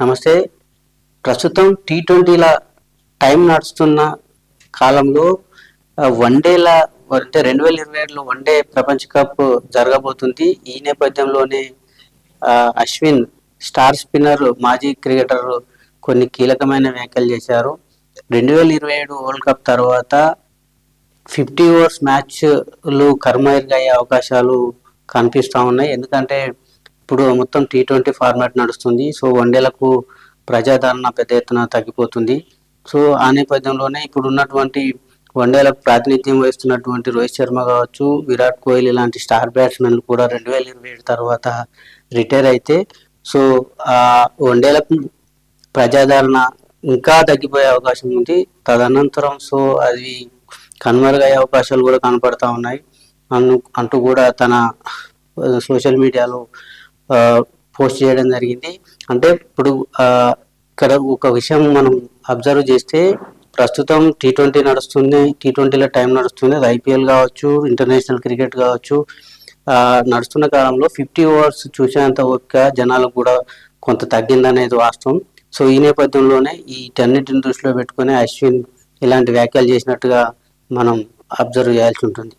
నమస్తే. ప్రస్తుతం T20ల టైం నడుస్తున్న కాలంలో వన్డేల అంటే 2027లో వన్డే ప్రపంచ కప్ జరగబోతుంది. ఈ నేపథ్యంలోనే అశ్విన్ స్టార్ స్పిన్నర్ మాజీ క్రికెటర్ కొన్ని కీలకమైన వ్యాఖ్యలు చేశారు. 2027 వరల్డ్ కప్ తర్వాత 50 ఓవర్స్ మ్యాచ్లు కర్మయ్యే అవకాశాలు కనిపిస్తూ ఉన్నాయి. ఎందుకంటే ఇప్పుడు మొత్తం T20 ఫార్మాట్ నడుస్తుంది. సో వన్డేలకు ప్రజాదరణ పెద్ద ఎత్తున తగ్గిపోతుంది. సో ఆ నేపథ్యంలోనే ఇప్పుడు ఉన్నటువంటి వన్డేలకు ప్రాతినిధ్యం వహిస్తున్నటువంటి రోహిత్ శర్మ కావచ్చు, విరాట్ కోహ్లీ లాంటి స్టార్ బ్యాట్స్మెన్లు కూడా 2027 తర్వాత రిటైర్ అయితే సో ఆ వన్డేలకు ప్రజాదరణ ఇంకా తగ్గిపోయే అవకాశం ఉంది. తదనంతరం సో అది కనుమరుగయ్యే అవకాశాలు కూడా కనపడతా ఉన్నాయి అంటూ కూడా తన సోషల్ మీడియాలో పోస్ట్ చేయడం జరిగింది. అంటే ఇప్పుడు ఇక్కడ ఒక విషయం మనం అబ్జర్వ్ చేస్తే ప్రస్తుతం T20 నడుస్తుంది, T20ల టైం నడుస్తుంది. అది IPL కావచ్చు, ఇంటర్నేషనల్ క్రికెట్ కావచ్చు. నడుస్తున్న కాలంలో 50 ఓవర్స్ చూసేంత ఓపిక జనాలకు కూడా కొంత తగ్గిందనేది వాస్తవం. సో ఈ నేపథ్యంలోనే వీటన్నిటిని దృష్టిలో పెట్టుకుని అశ్విన్ ఇలాంటి వ్యాఖ్యలు చేసినట్టుగా మనం అబ్జర్వ్ చేయాల్సి ఉంటుంది.